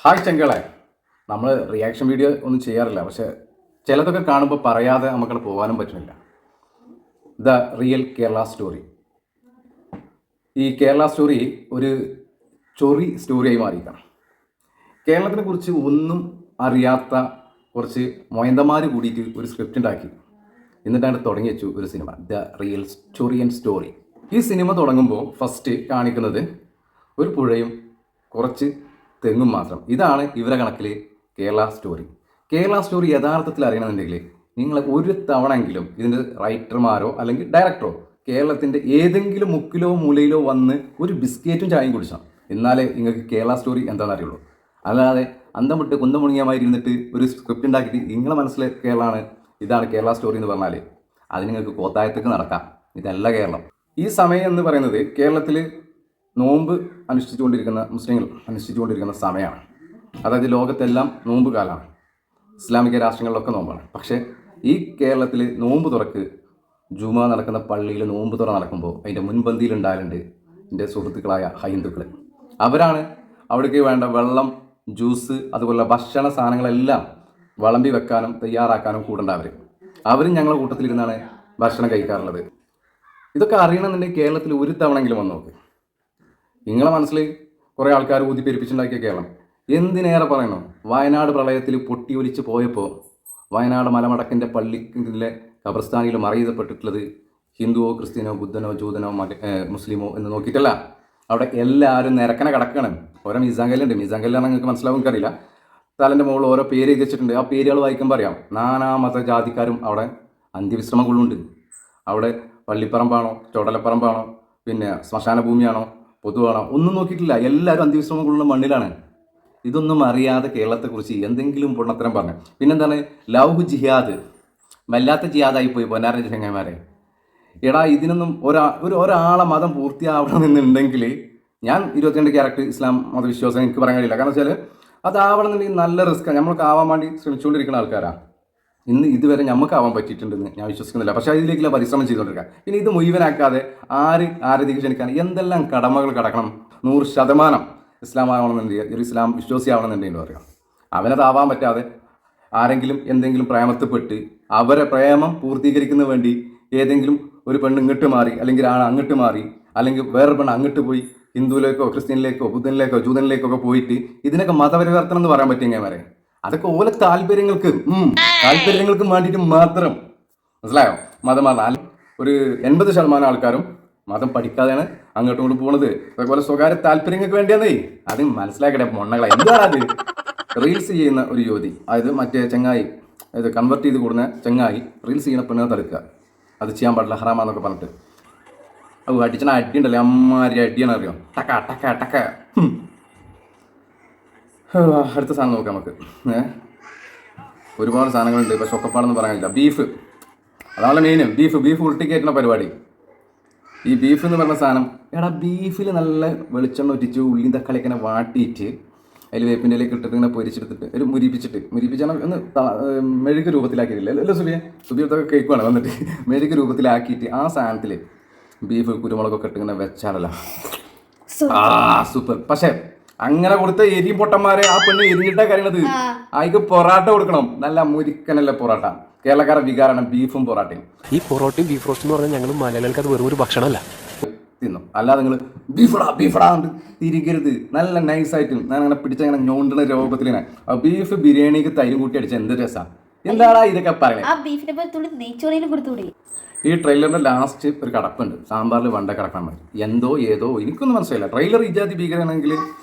Hi ചെങ്കളെ, നമ്മൾ reaction video ഒന്നും ചെയ്യാറില്ല, പക്ഷെ ചിലതൊക്കെ കാണുമ്പോൾ പറയാതെ നമുക്കത് പോകാനും പറ്റുന്നില്ല. The real Kerala story. ഈ കേരള സ്റ്റോറി ഒരു ചൊറി സ്റ്റോറിയായി മാറിയിരിക്കണം. കേരളത്തിനെ കുറിച്ച് ഒന്നും അറിയാത്ത കുറച്ച് മൊയന്തന്മാർ കൂടിയിട്ട് ഒരു സ്ക്രിപ്റ്റ് ഉണ്ടാക്കി എന്നിട്ടാണ് തുടങ്ങി വെച്ചു ഒരു സിനിമ, ദ റിയൽ സ്റ്റോറിയൻ സ്റ്റോറി. ഈ സിനിമ തുടങ്ങുമ്പോൾ ഫസ്റ്റ് കാണിക്കുന്നത് ഒരു പുഴയും കുറച്ച് തെങ്ങും മാത്രം. ഇതാണ് ഇവരെ കണക്കിൽ കേരള സ്റ്റോറി. കേരള സ്റ്റോറി യഥാർത്ഥത്തിൽ അറിയണമെന്നുണ്ടെങ്കിൽ നിങ്ങൾ ഒരു തവണയെങ്കിലും ഇതിൻ്റെ റൈറ്റർമാരോ അല്ലെങ്കിൽ ഡയറക്ടറോ കേരളത്തിൻ്റെ ഏതെങ്കിലും മുക്കിലോ മൂലയിലോ വന്ന് ഒരു ബിസ്ക്കറ്റും ചായയും കുടിച്ചാൽ എന്നാലേ നിങ്ങൾക്ക് കേരള സ്റ്റോറി എന്താണെന്ന് അറിയുള്ളൂ. അല്ലാതെ അന്തം വിട്ട് കുന്തം മുണിയമായി ഇരുന്നിട്ട് ഒരു സ്ക്രിപ്റ്റ് ഉണ്ടാക്കിയിട്ട് നിങ്ങളെ മനസ്സിലെ കേരളമാണ്, ഇതാണ് കേരള സ്റ്റോറി എന്ന് പറഞ്ഞാൽ അത് നിങ്ങൾക്ക് കോത്തായത്തേക്ക് നടക്കാം. ഇതല്ല കേരളം. ഈ സമയം എന്ന് പറയുന്നത് കേരളത്തിൽ നോമ്പ് മുസ്ലിങ്ങൾ അനുഷ്ഠിച്ചുകൊണ്ടിരിക്കുന്ന സമയമാണ്. അതായത് ലോകത്തെല്ലാം നോമ്പ് കാലമാണ്, ഇസ്ലാമിക രാഷ്ട്രങ്ങളിലൊക്കെ നോമ്പാണ്. പക്ഷേ ഈ കേരളത്തിൽ നോമ്പ് തുറക്ക് ജുമാ നടക്കുന്ന പള്ളിയിൽ നോമ്പ് തുറ നടക്കുമ്പോൾ അതിൻ്റെ മുൻപന്തിയിൽ ഉണ്ടായാലുണ്ട് എൻ്റെ സുഹൃത്തുക്കളായ ഹൈന്ദുക്കൾ. അവരാണ് അവിടേക്ക് വേണ്ട വെള്ളം, ജ്യൂസ്, അതുപോലുള്ള ഭക്ഷണ സാധനങ്ങളെല്ലാം വിളമ്പി വെക്കാനും തയ്യാറാക്കാനും കൂടേണ്ടവർ. അവരും ഞങ്ങളുടെ കൂട്ടത്തിലിരുന്നാണ് ഭക്ഷണം കഴിക്കാറുള്ളത്. ഇതൊക്കെ അറിയണമെന്നുണ്ടെങ്കിൽ കേരളത്തിൽ ഒരു തവണയെങ്കിലും വന്ന് നോക്ക്. നിങ്ങളെ മനസ്സിൽ കുറേ ആൾക്കാർ ഊതിപ്പെരിപ്പിച്ചുണ്ടാക്കിയ കേരളം. എന്തിനേറെ പറയണോ, വയനാട് പ്രളയത്തിൽ പൊട്ടിയൊലിച്ച് പോയപ്പോൾ വയനാട് മലമടക്കിൻ്റെ പള്ളിയിലെ ഖബർസ്ഥാനിൽ മറയപ്പെട്ടിട്ടുള്ളത് ഹിന്ദുവോ ക്രിസ്ത്യനോ ബുദ്ധനോ ജൂതനോ മുസ്ലിമോ എന്ന് നോക്കിയിട്ടല്ല. അവിടെ എല്ലാവരും നിരക്കനെ കിടക്കണം. ഓരോ മീസാങ്കല്ലുണ്ട്. മീസാങ്കല്ലാണ് നിങ്ങൾക്ക് മനസ്സിലാവും, എനിക്കറിയില്ല. തലൻ്റെ മുകളിൽ ഓരോ പേര് എഴുതി വെച്ചിട്ടുണ്ട്. ആ പേരുകൾ വായിക്കുമ്പോൾ അറിയാം നാനാമത ജാതിക്കാരും അവിടെ അന്ത്യവിശ്രമം കൊള്ളുണ്ട്. അവിടെ പള്ളിപ്പറമ്പാണോ ചുടലപ്പറമ്പാണോ പിന്നെ ശ്മശാന ഭൂമിയാണോ പൊതുവാണോ ഒന്നും നോക്കിയിട്ടില്ല. എല്ലാവരും അന്ത്യവിശ്രമം കൊള്ളുന്ന മണ്ണിലാണ്. ഇതൊന്നും അറിയാതെ കേരളത്തെക്കുറിച്ച് എന്തെങ്കിലും പൊണ്ണത്തരം പറഞ്ഞു. പിന്നെന്താണ് ലവ് ജിഹാദ്, വല്ലാത്ത ജിഹാദായി പോയി പൊന്നാരൻ്റെ ചങ്ങന്മാരെ. എടാ, ഇതിനൊന്നും ഒരാളെ മതം പൂർത്തിയാവണമെന്നുണ്ടെങ്കിൽ ഞാൻ 22 ക്യാരക്ടർ ഇസ്ലാം മതവിശ്വാസം എനിക്ക് പറയാൻ കഴിയില്ല. കാരണം വെച്ചാൽ അതാവണമെന്നുണ്ടെങ്കിൽ നല്ല റിസ്ക്കാണ്. നമ്മൾക്ക് ആവാൻ വേണ്ടി ശ്രമിച്ചുകൊണ്ടിരിക്കുന്ന ആൾക്കാരാണ്. ഇതുവരെ നമുക്കാവാൻ പറ്റിയിട്ടുണ്ടെന്ന് ഞാൻ വിശ്വസിക്കുന്നില്ല. പക്ഷേ അതിലേക്കുള്ള പരിശ്രമം ചെയ്തുകൊണ്ടിരിക്കുക. പിന്നെ ഇത് മുഴുവനാക്കാതെ ആരതിക്ക് ക്ഷണിക്കാൻ എന്തെല്ലാം കടമകൾ കടക്കണം. 100% ഇസ്ലാം ആവണമെന്നുണ്ടെങ്കിൽ ഒരു ഇസ്ലാം വിശ്വാസി ആവണമെന്നുണ്ടെങ്കിൽ പറയാം. അവനതാവാൻ പറ്റാതെ ആരെങ്കിലും എന്തെങ്കിലും പ്രേമത്തിൽപ്പെട്ട് അവരെ പ്രേമം പൂർത്തീകരിക്കുന്നതിന് വേണ്ടി ഏതെങ്കിലും ഒരു പെണ്ണ് ഇങ്ങോട്ട് മാറി, അല്ലെങ്കിൽ ആൾ അങ്ങോട്ട് മാറി, അല്ലെങ്കിൽ വേറൊരു പെണ്ണ് അങ്ങോട്ട് പോയി ഹിന്ദുവിലേക്കോ ക്രിസ്ത്യനിലേക്കോ ബുദ്ധനിലേക്കോ ജൂതനിലേക്കോ ഒക്കെ പോയിട്ട് ഇതിനൊക്കെ മതപരിവർത്തനം എന്ന് പറയാൻ പറ്റിയെങ്ങനെ? അതൊക്കെ ഓരോ താല്പര്യങ്ങൾക്ക് വേണ്ടിയിട്ട് മാത്രം. മനസ്സിലായോ? മതം പറഞ്ഞാൽ ഒരു 80% ആൾക്കാരും മതം പഠിക്കാതെയാണ് അങ്ങോട്ടും ഇങ്ങോട്ട് പോകുന്നത്. അതേപോലെ സ്വകാര്യ താല്പര്യങ്ങൾക്ക് വേണ്ടിയാന്നേ. അത് മനസ്സിലാക്കട്ടെ മൊണ്ണകളെ. എന്താണ് അത്? റീൽസ് ചെയ്യുന്ന ഒരു യുവതി, അതായത് മറ്റേ ചങ്ങായി, അതായത് കൺവെർട്ട് ചെയ്ത് കൂടുന്ന ചങ്ങായി റീൽസ് ചെയ്യുന്ന പെണ്ണുകൾ തടുക്കുക. അത് ചെയ്യാൻ പാടില്ല, ഹറാമാന്നൊക്കെ പറഞ്ഞിട്ട് അടിച്ചണ അടിയുണ്ടല്ലേ, അമ്മാരി അടിയാണ്, അറിയാം. ടക്ക ടക്ക ടക്ക. അടുത്ത സാധനം നോക്കാം നമുക്ക്. ഒരുപാട് സാധനങ്ങളുണ്ട്, പക്ഷെ ഒക്കെപ്പാടെന്ന് പറയാനില്ല. ബീഫ്, അതാണ് മെയിൻ. ബീഫ് ഉരുട്ടിക്കയറ്റുന്ന പരിപാടി. ഈ ബീഫ് എന്ന് പറഞ്ഞ സാധനം, എടാ ബീഫിൽ നല്ല വെളിച്ചെണ്ണ ഒറ്റിച്ച് ഉള്ളി തക്കാളിയൊക്കെ ഇങ്ങനെ വാട്ടിയിട്ട് അതിൽ വേപ്പിൻ്റെ ഇലയൊക്കെ ഇട്ടിട്ട് ഇങ്ങനെ പൊരിച്ചെടുത്തിട്ട് ഒരു മുരിപ്പിച്ചാൽ ഒന്ന് മെഴുക് രൂപത്തിലാക്കിയിട്ടില്ല അല്ലോ സുബിയൊക്കെ കേൾക്കുവാണ് വന്നിട്ട് മെഴുക് രൂപത്തിലാക്കിയിട്ട് ആ സാധനത്തിൽ ബീഫ് കുരുമുളകൊക്കെ ഇട്ട് ഇങ്ങനെ വെച്ചാലല്ല സൂപ്പർ. പക്ഷേ അങ്ങനെ കൊടുത്ത എരിയും പൊട്ടന്മാരെ ആ പെണ്ണ് എരിഞ്ഞിട്ടാ കറിയണത്. അതിക്ക് പൊറാട്ട കൊടുക്കണം, നല്ല മുരിക്കനല്ല പൊറാട്ട. കേരളക്കാരെ വികാരമാണ് ബീഫും പൊറാട്ടയും. ഈ പൊറോട്ടയും ബീഫ് റോസ്റ്റ് എന്ന് പറഞ്ഞാൽ ഞങ്ങൾ മലയാളികൾക്ക് അത് വെറും ഒരു ഭക്ഷണമല്ല. തിന്നും, അല്ലാതെ നിങ്ങൾ ബീഫടാ തിരികരുത്. നല്ല നൈസായിട്ട് ഞാൻ അങ്ങനെ പിടിച്ചങ്ങനെ ഞോണ്ടുന്ന രൂപത്തിലാണ്. ബീഫ് ബിരിയാണിക്ക് തൈര് കൂട്ടി അടിച്ച എന്ത് രസാ. എന്താടാ ഇതൊക്കെ പറയുന്നത്? ഈ ട്രെയിലറിന്റെ ലാസ്റ്റ് ഒരു കടപ്പുണ്ട്, സാമ്പാറിൽ വണ്ട കിടക്കാൻ മതി. എന്തോ ഏതോ എനിക്കൊന്നും മനസ്സിലായില്ല. ട്രെയിലർ ഇജാതി ഭീകരമാണെങ്കിൽ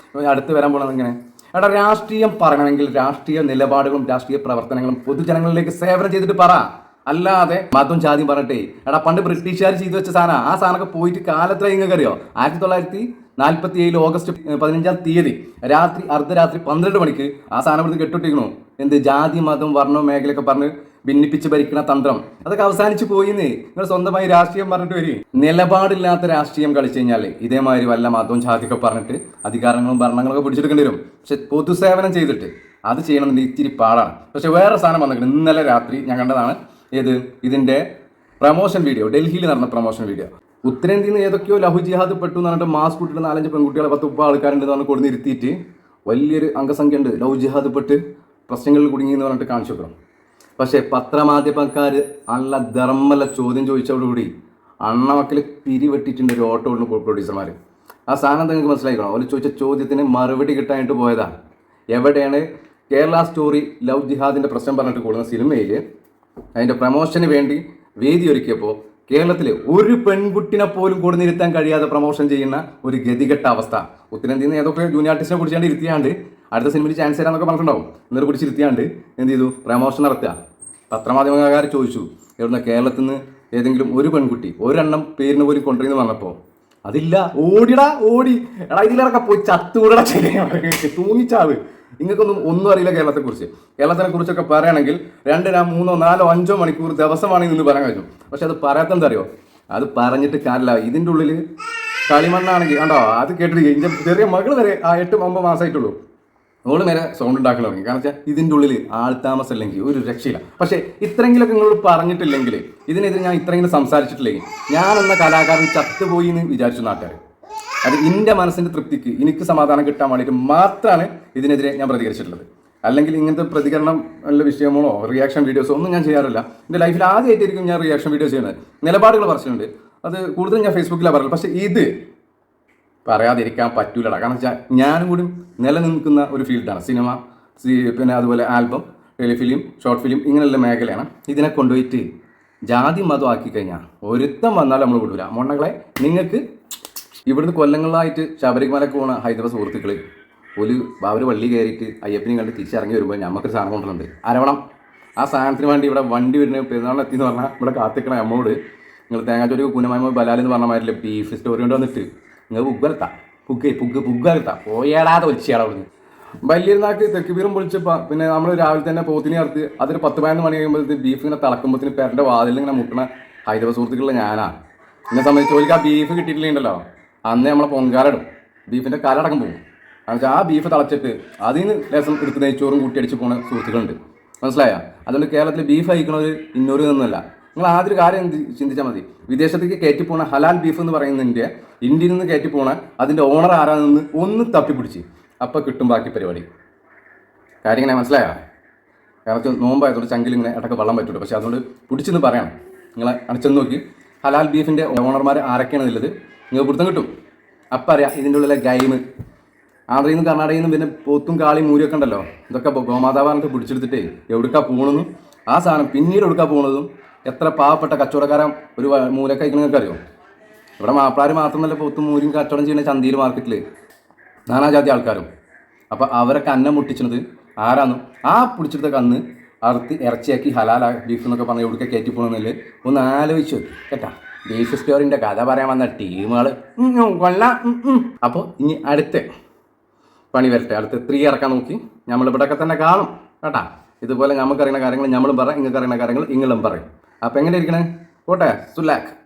അടുത്ത് വരാൻ പോകണമെന്ന് ഇങ്ങനെ. എടാ, രാഷ്ട്രീയം പറയണമെങ്കിൽ രാഷ്ട്രീയ നിലപാടുകളും രാഷ്ട്രീയ പ്രവർത്തനങ്ങളും പൊതുജനങ്ങളിലേക്ക് സേവനം ചെയ്തിട്ട് പറ. അല്ലാതെ മതം ജാതിയും പറഞ്ഞിട്ടേ. എടാ, പണ്ട് ബ്രിട്ടീഷുകാർ ചെയ്തു വെച്ച സാധനം, ആ സാധനമൊക്കെ പോയിട്ട് കാലത്ര നിങ്ങൾക്ക് അറിയോ? 1947 ഓഗസ്റ്റ് 15 രാത്രി അർദ്ധരാത്രി 12 മണിക്ക് ആ സാധനം എടുത്ത് കെട്ടിട്ടിരിക്കണു. എന്ത് ജാതി മതം വർണ്ണവും മേഖലയൊക്കെ പറഞ്ഞ് ഭിന്നിപ്പിച്ച് ഭരിക്കുന്ന തന്ത്രം അതൊക്കെ അവസാനിച്ച് പോയിന്ന്. നിങ്ങൾ സ്വന്തമായി രാഷ്ട്രീയം പറഞ്ഞിട്ട് വരും. നിലപാടില്ലാത്ത രാഷ്ട്രീയം കളിച്ചു കഴിഞ്ഞാൽ ഇതേമാതിരി വല്ല മതവും ജാതിയൊക്കെ പറഞ്ഞിട്ട് അധികാരങ്ങളും ഭരണങ്ങളൊക്കെ പിടിച്ചെടുക്കേണ്ടി വരും. പക്ഷെ പൊതുസേവനം ചെയ്തിട്ട് അത് ചെയ്യണമെന്നുണ്ടെങ്കിൽ ഇത്തിരി പാടാണ്. പക്ഷെ വേറെ സാധനം വന്നിട്ടുണ്ട്. ഇന്നലെ രാത്രി ഞാൻ കണ്ടതാണ്. ഇതിന്റെ പ്രമോഷൻ വീഡിയോ, ഡൽഹിയിൽ നടന്ന പ്രമോഷൻ വീഡിയോ. ഉത്തരേന്ത്യയിൽ നിന്ന് ഏതൊക്കെയോ ലഹു ജിഹാദ് പെട്ടു എന്ന് പറഞ്ഞിട്ട് മാസ്ക് ഇട്ടിട്ട് 4-5 പെൺകുട്ടികളെ 10-30 ആൾക്കാരുണ്ടെന്ന് പറഞ്ഞ് കൊടുന്നിരുത്തിയിട്ട് വലിയൊരു അംഗസംഖ്യ ഉണ്ട് ലവ് ജിഹാദ് പെട്ട് പ്രശ്നങ്ങളിൽ കുടുങ്ങി എന്ന് പറഞ്ഞിട്ട് കാണിച്ചു വെക്കണം. പക്ഷേ പത്രമാധ്യമക്കാർ നല്ല ധർമ്മല ചോദ്യം ചോദിച്ചതോടുകൂടി അണ്ണമക്കിൽ പിരിവെട്ടിട്ടുണ്ട് ഒരു ഓട്ടോ ഉണ്ട് പ്രൊഡ്യൂസർമാർ. ആ സാധനം നിങ്ങൾക്ക് മനസ്സിലാക്കണം. അവർ ചോദിച്ച ചോദ്യത്തിന് മറുപടി കിട്ടാനായിട്ട് പോയതാണ്. എവിടെയാണ് കേരള സ്റ്റോറി ലവ് ജിഹാദിൻ്റെ പ്രശ്നം പറഞ്ഞിട്ട് കൂടുന്ന സിനിമയിൽ അതിൻ്റെ പ്രമോഷന് വേണ്ടി വേദി ഒരുക്കിയപ്പോൾ കേരളത്തിൽ ഒരു പെൺകുട്ടിനെ പോലും കൊടുന്നിരുത്താൻ കഴിയാതെ പ്രമോഷൻ ചെയ്യുന്ന ഒരു ഗതികെട്ട അവസ്ഥ. ഉത്തരേന്ത്യയിൽ നിന്ന് ഏതൊക്കെ ജൂനിയർ ആർട്ടിസ്റ്റിനെ കുടിച്ചാണ്ട് ഇരുത്തിയാണ്ട് അടുത്ത സിനിമയിൽ ചാൻസ് തരാമെന്നൊക്കെ പറഞ്ഞിട്ടുണ്ടാവും. എന്നിട്ട് പിടിച്ചിരുത്തിയാണ്ട് എന്ത് ചെയ്തു? പ്രമോഷൻ നടത്തുക. പത്രമാധ്യമക്കാർ ചോദിച്ചു, എവിടുന്ന കേരളത്തിൽ നിന്ന് ഏതെങ്കിലും ഒരു പെൺകുട്ടി ഒരെണ്ണം പേരിന് പോലും കൊണ്ടുവരുന്നു പറഞ്ഞപ്പോൾ അതില്ല. ഓടിടാ ഓടി എടാ ഇതിലൊക്കെ പോയി ചത്തുകൂടാ തൂങ്ങിച്ചാവ്. ഒന്നും അറിയില്ല കേരളത്തെക്കുറിച്ച്. കേരളത്തിനെക്കുറിച്ചൊക്കെ പറയുകയാണെങ്കിൽ 2, 3, 4, 5 മണിക്കൂർ ദിവസമാണെങ്കിൽ നിന്ന് പറയാൻ കഴിയും. പക്ഷെ അത് പറയാത്ത എന്താ അറിയോ? അത് പറഞ്ഞിട്ട് കാര്യമില്ല. ഇതിൻ്റെ ഉള്ളിൽ കളിമണ്ണാണെങ്കിൽ കണ്ടോ, അത് കേട്ടിട്ട് എൻ്റെ ചെറിയ മകൾ വരെ 8-9 മാസമായിട്ടുള്ളൂ. ഓള് നേരെ സൗണ്ട് ഉണ്ടാക്കാൻ തുടങ്ങി. കാരണം വെച്ചാൽ ഇതിൻ്റെ ഉള്ളിൽ ആൾത്താമസം അല്ലെങ്കിൽ ഒരു രക്ഷയില്ല. പക്ഷേ ഇത്രയെങ്കിലൊക്കെ നിങ്ങൾ പറഞ്ഞിട്ടില്ലെങ്കിൽ, ഇതിനെതിരെ ഞാൻ ഇത്രയെങ്കിലും സംസാരിച്ചിട്ടില്ലെങ്കിൽ, ഞാനെന്ന കലാകാരൻ ചത്തുപോയി എന്ന് വിചാരിച്ചു നാട്ടുകാർ. അത് എൻ്റെ മനസ്സിൻ്റെ തൃപ്തിക്ക് എനിക്ക് സമാധാനം കിട്ടാൻ വേണ്ടിയിട്ട് മാത്രമാണ് ഇതിനെതിരെ ഞാൻ പ്രതികരിച്ചിട്ടുള്ളത്. അല്ലെങ്കിൽ ഇങ്ങനത്തെ പ്രതികരണം ഉള്ള വിഷയമോ റിയാക്ഷൻ വീഡിയോസോ ഒന്നും ഞാൻ ചെയ്യാറില്ല. എൻ്റെ ലൈഫിൽ ആദ്യമായിട്ടായിരിക്കും ഞാൻ റിയാക്ഷൻ വീഡിയോസ് ചെയ്യുന്നത്. നിലപാടുകൾ പറഞ്ഞിട്ടുണ്ട്, അത് കൂടുതലും ഞാൻ ഫേസ്ബുക്കിലാണ് പറയുന്നത്. പക്ഷേ ഇത് പറയാതിരിക്കാൻ പറ്റൂലടാ. കാരണം വെച്ചാൽ ഞാനും കൂടി നിലനിൽക്കുന്ന ഒരു ഫീൽഡാണ് സിനിമ, പിന്നെ അതുപോലെ ആൽബം, ടെലിഫിലിം, ഷോർട്ട് ഫിലിം, ഇങ്ങനെയുള്ള മേഖലയാണ്. ഇതിനെ കൊണ്ടുപോയിട്ട് ജാതി മതം ആക്കി കഴിഞ്ഞാൽ ഒരുത്തം വന്നാലും നമ്മൾ വിടൂല. മൊണ്ണകളെ, നിങ്ങൾക്ക് ഇവിടുന്ന് കൊല്ലങ്ങളായിട്ട് ശബരിമലക്ക് പോകുന്ന ഹൈദരാബാദ് സുഹൃത്തുക്കൾ അവർ വള്ളി കയറിയിട്ട് അയ്യപ്പനെയും കണ്ട് തിരിച്ചിറങ്ങി വരുമ്പോൾ നമുക്കൊരു സാധനം കൊണ്ടുവരുന്നുണ്ട്, അരവണം. ആ സാധനത്തിന് വേണ്ടി ഇവിടെ വണ്ടി വരുന്ന പെരുന്നാളിനെത്തി എന്ന് പറഞ്ഞാൽ ഇവിടെ കാത്തിക്കണ അമ്മോട് നിങ്ങൾ തേങ്ങാച്ചൊരു കുനമായ്മ ബലാലെന്ന് പറഞ്ഞ മാതിരില്ല ബീഫ് സ്റ്റോറി കൊണ്ട് വന്നിട്ട് നിങ്ങൾ പുഗ്ഗലത്താ പുഗ്ഗലത്താ പോയേടാതെ ഒലിച്ചാടാ അവിടുന്ന്. വലിയൊരുനാൾക്ക് തെക്കുപീറും പൊളിച്ച് പിന്നെ നമ്മൾ രാവിലെ തന്നെ പോത്തിനെ അറുത്ത് അതൊരു 10-11 മണി കഴിയുമ്പോഴത്തേക്ക് ബീഫ് ഇങ്ങനെ തിളക്കുമ്പോഴത്തേന് പേരൻ്റെ വാതിൽ ഇങ്ങനെ മുട്ടണ ഹൈദരാബാദ് സുഹൃത്തുക്കളുടെ ഞാനാ. എന്നെ സംബന്ധിച്ച് ഓർക്ക് ആ ബീഫ് കിട്ടിയിട്ടില്ലല്ലോ, അന്ന് നമ്മളെ പൊങ്കാലിടും, ബീഫിൻ്റെ കാലടക്കം പോകും. കാരണം ആ ബീഫ് തിളച്ചിട്ട് അതിൽ നിന്ന് ലേസം എടുത്ത് നെയ്ച്ചോറും കൂട്ടി അടിച്ച് പോകുന്ന സുഹൃത്തുക്കളുണ്ട്. മനസ്സിലായ? അതുകൊണ്ട് കേരളത്തിൽ ബീഫ് കഴിക്കണത് ഇന്നൊരു നിന്നല്ല. നിങ്ങൾ ആദ്യം ഒരു കാര്യം ചിന്തിച്ചാൽ മതി. വിദേശത്തേക്ക് കയറ്റി പോണ ഹലാൽ ബീഫ് എന്ന് പറയുന്നതിൻ്റെ ഇന്ത്യയിൽ നിന്ന് കയറ്റി പോണ അതിൻ്റെ ഓണർ ആരാണെന്ന് ഒന്ന് തപ്പിപ്പിടിച്ച് അപ്പം കിട്ടും ബാക്കി പരിപാടി. കാര്യം ഇങ്ങനെ മനസ്സിലായ? കാരണം നോമ്പായതുകൊണ്ട് ചങ്കിൽ ഇങ്ങനെ ഇടയ്ക്ക് വെള്ളം പറ്റുള്ളൂ. പക്ഷേ അതുകൊണ്ട് പിടിച്ചെന്ന് പറയണം. നിങ്ങൾ അടിച്ചെന്ന് നോക്കി ഹലാൽ ബീഫിൻ്റെ ഓണർമാർ ആരൊക്കെയാണെന്നുള്ളത് നിങ്ങൾ പിടുത്തം കിട്ടും. അപ്പം അറിയാം ഇതിൻ്റെ ഉള്ളിലെ ഗെയിം. ആന്ധ്രയിൽ നിന്നും കർണാടകയിൽ നിന്നും പിന്നെ പോത്തും കാളിയും മൂരിയൊക്കെ ഉണ്ടല്ലോ, ഇതൊക്കെ ഗോമാതാവാനൊക്കെ പിടിച്ചെടുത്തിട്ടേ എവിടുക്കാ പോകണമെന്നും ആ സാധനം പിന്നീട് എടുക്കാൻ പോകുന്നതും എത്ര പാവപ്പെട്ട കച്ചവടക്കാരൻ ഒരു മൂലൊക്കെ അയക്കണം നിങ്ങൾക്ക് അറിയോ? ഇവിടെ മാപ്പിളാർ മാത്രമല്ല പോത്തും മൂരിയും കച്ചവടം ചെയ്യുന്ന ചന്തയിൽ മാർക്കറ്റിൽ നാനാജാതി ആൾക്കാരും. അപ്പോൾ അവരൊക്കെ അന്നം മുട്ടിച്ചത് ആരാന്നും ആ പിടിച്ചെടുത്ത കന്ന് അറുത്ത് ഇറച്ചിയാക്കി ഹലാൽ ബീഫ് എന്നൊക്കെ പറഞ്ഞ് എവിടേക്ക് കയറ്റി പോകണമെന്നില്ല ഒന്ന് ആലോചിച്ചു കേട്ടാ. ബീഫ് സ്റ്റോറിൻ്റെ കഥ പറയാൻ വന്ന ടീമുകൾ കൊള്ളാം. അപ്പോൾ ഇനി അടുത്ത പണി വരട്ടെ, അടുത്ത 3 ഇറക്കാൻ നോക്കി നമ്മളിവിടെയൊക്കെ തന്നെ കാണും കേട്ടാ. ഇതുപോലെ നമുക്കറിയുന്ന കാര്യങ്ങൾ നമ്മളും പറയാം, നിങ്ങൾക്ക് അറിയുന്ന കാര്യങ്ങൾ നിങ്ങളും പറയും. അപ്പോൾ എങ്ങനെ ഇരിക്കണേ? പോട്ടെ, സുലാഖ്.